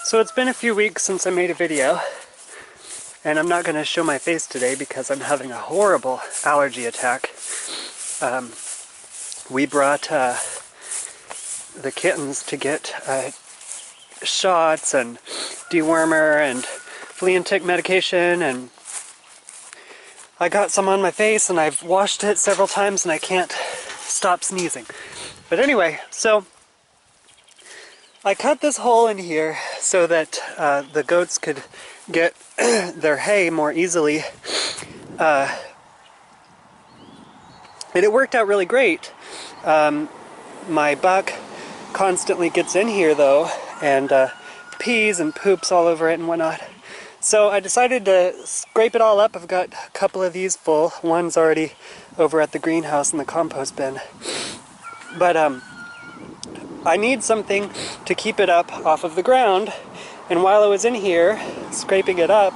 So it's been a few weeks since I made a video, and I'm not going to show my face today because I'm having a horrible allergy attack. We brought the kittens to get shots and dewormer and flea and tick medication, and I got some on my face and I've washed it several times and I can't stop sneezing. But anyway, so I cut this hole in here so that the goats could get their hay more easily. And it worked out really great. My buck constantly gets in here though, and pees and poops all over it and whatnot. So I decided to scrape it all up. I've got a couple of these full. One's already over at the greenhouse in the compost bin. But I need something to keep it up off of the ground, and while I was in here scraping it up,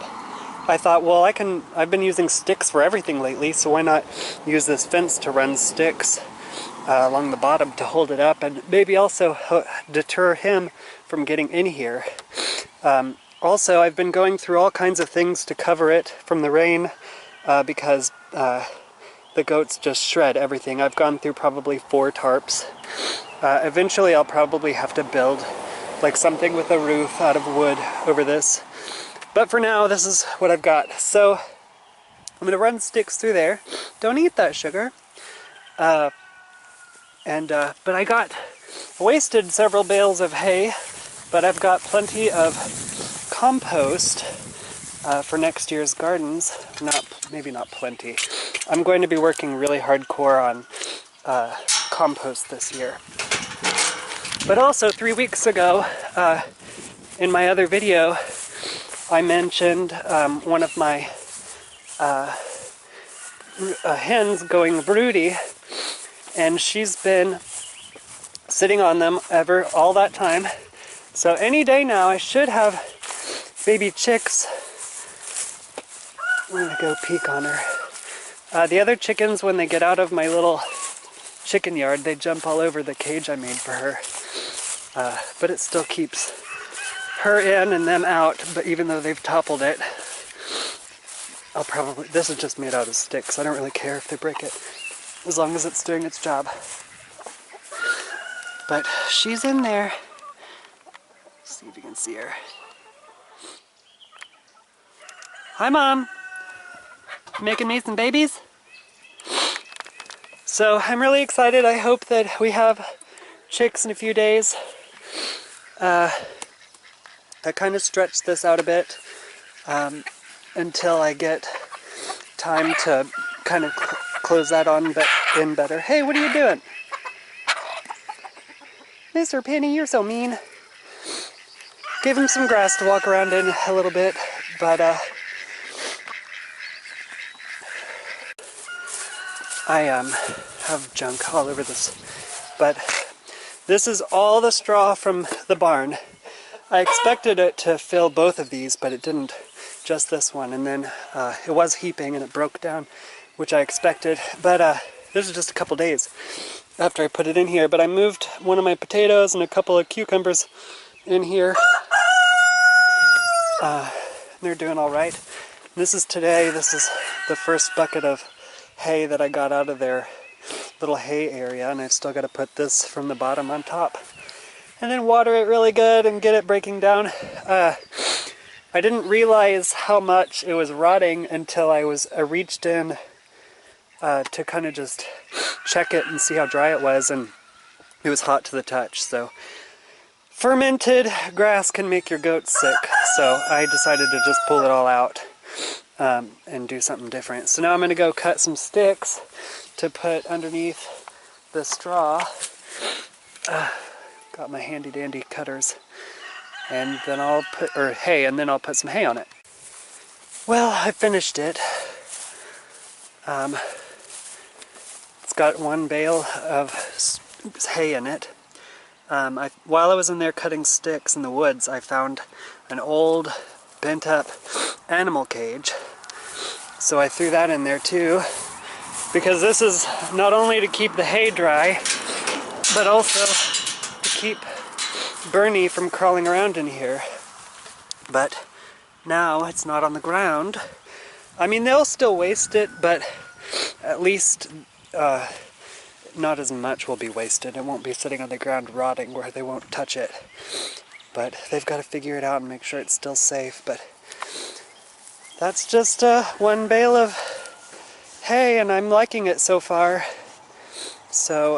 I thought, well, I've been using sticks for everything lately, so why not use this fence to run sticks along the bottom to hold it up, and maybe also deter him from getting in here. Also, I've been going through all kinds of things to cover it from the rain because the goats just shred everything. I've gone through probably 4 tarps. Eventually I'll probably have to build like something with a roof out of wood over this. But for now, this is what I've got. So I'm going to run sticks through there. Don't eat that sugar. But I wasted several bales of hay, but I've got plenty of compost for next year's gardens. Maybe not plenty. I'm going to be working really hardcore on compost this year. But also 3 weeks ago, in my other video, I mentioned one of my hens going broody, and she's been sitting on them all that time. So any day now I should have baby chicks. I'm gonna go peek on her. The other chickens, when they get out of my little chicken yard, they jump all over the cage I made for her. But it still keeps her in and them out, but even though they've toppled it, this is just made out of sticks. I don't really care if they break it, as long as it's doing its job. But she's in there. Let's see if you can see her. Hi, Mom. Making me some babies? So I'm really excited. I hope that we have chicks in a few days. I kind of stretched this out a bit until I get time to kind of close that in better. Hey, what are you doing? Mr. Penny, you're so mean. Give him some grass to walk around in a little bit, but I have junk all over this. But this is all the straw from the barn. I expected it to fill both of these, but it didn't, just this one. And then it was heaping and it broke down, which I expected. But this is just a couple days after I put it in here. But I moved one of my potatoes and a couple of cucumbers in here. They're doing all right. This is today. This is the first bucket of hay that I got out of their little hay area, and I've still got to put this from the bottom on top. And then water it really good and get it breaking down. I didn't realize how much it was rotting until I reached in to kind of just check it and see how dry it was, and it was hot to the touch. So fermented grass can make your goats sick, so I decided to just pull it all out and do something different. So now I'm going to go cut some sticks to put underneath the straw. Got my handy dandy cutters, and then I'll put some hay on it. Well, I finished it. It's got 1 bale of hay in it. While I was in there cutting sticks in the woods, I found an old bent up animal cage. So I threw that in there too, because this is not only to keep the hay dry, but also to keep Bernie from crawling around in here. But now it's not on the ground. I mean, they'll still waste it, but at least not as much will be wasted. It won't be sitting on the ground rotting where they won't touch it. But they've got to figure it out and make sure it's still safe. But that's just one bale of hay, and I'm liking it so far. So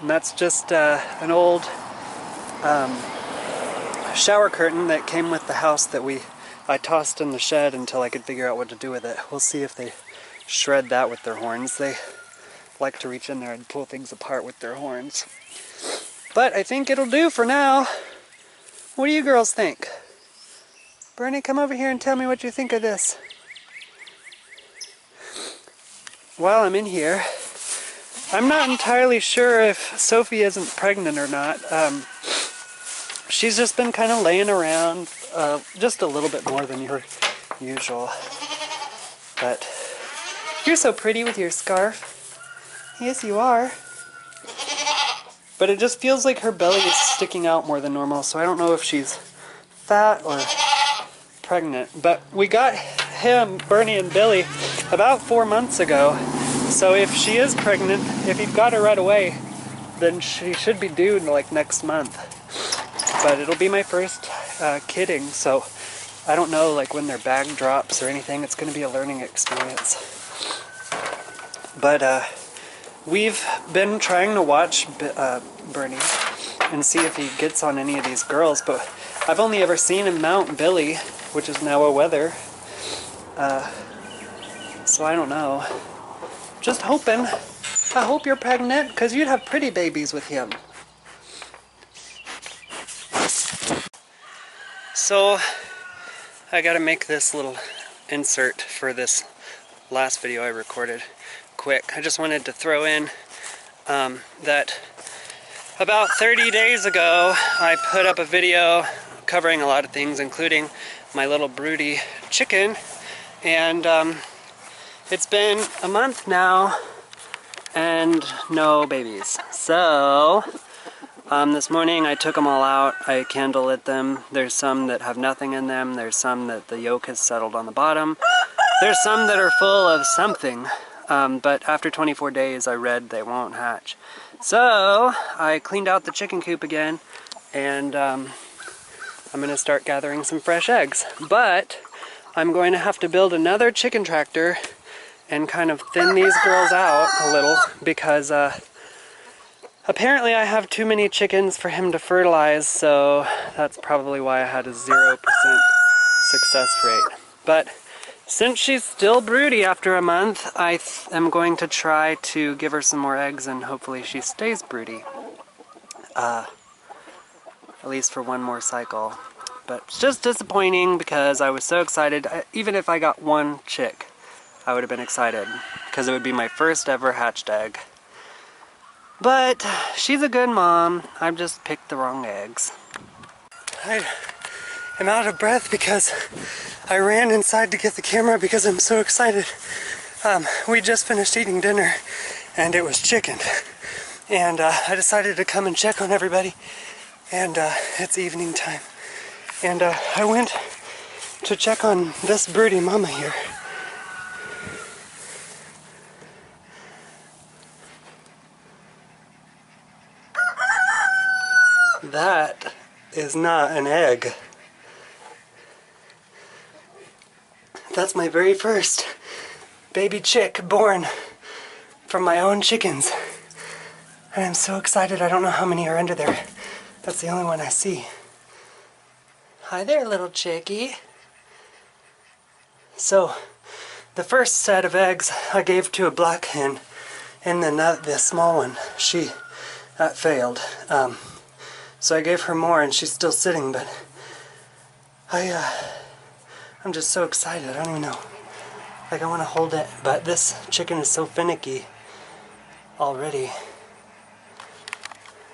and that's just an old shower curtain that came with the house that I tossed in the shed until I could figure out what to do with it. We'll see if they shred that with their horns. They like to reach in there and pull things apart with their horns. But I think it'll do for now. What do you girls think? Bernie, come over here and tell me what you think of this. While I'm in here, I'm not entirely sure if Sophie isn't pregnant or not. She's just been kind of laying around just a little bit more than your usual. But you're so pretty with your scarf. Yes, you are. But it just feels like her belly is sticking out more than normal, so I don't know if she's fat or pregnant. But we got him, Bernie and Billy, about 4 months ago. So if she is pregnant, if he got her right away, then she should be due like next month. But it'll be my first kidding, so I don't know like when their bag drops or anything. It's going to be a learning experience. But we've been trying to watch Bernie and see if he gets on any of these girls, but I've only ever seen him mount Billy, which is now a wether. So I don't know. Just hoping. I hope you're pregnant, because you'd have pretty babies with him. So I gotta make this little insert for this last video I recorded quick. I just wanted to throw in that about 30 days ago I put up a video covering a lot of things, including my little broody chicken, and it's been a month now and no babies. So this morning I took them all out. I candle lit them. There's some that have nothing in them. There's some that the yolk has settled on the bottom. There's some that are full of something. But after 24 days I read they won't hatch. So I cleaned out the chicken coop again, and I'm going to start gathering some fresh eggs. But I'm going to have to build another chicken tractor and kind of thin these girls out a little, because apparently I have too many chickens for him to fertilize, so that's probably why I had a 0% success rate. But since she's still broody after a month, I am going to try to give her some more eggs, and hopefully she stays broody. At least for one more cycle. But it's just disappointing because I was so excited. Even if I got one chick, I would have been excited, because it would be my first ever hatched egg. But she's a good mom. I've just picked the wrong eggs. I am out of breath because I ran inside to get the camera because I'm so excited. We just finished eating dinner and it was chicken. And I decided to come and check on everybody. And it's evening time. And I went to check on this broody mama here. That is not an egg. That's my very first baby chick born from my own chickens. And I'm so excited. I don't know how many are under there. That's the only one I see. Hi there, little chickie. So, the first set of eggs I gave to a black hen, and then the small one, that failed. So I gave her more, and she's still sitting, but I'm just so excited. I don't even know. Like, I want to hold it, but this chicken is so finicky already.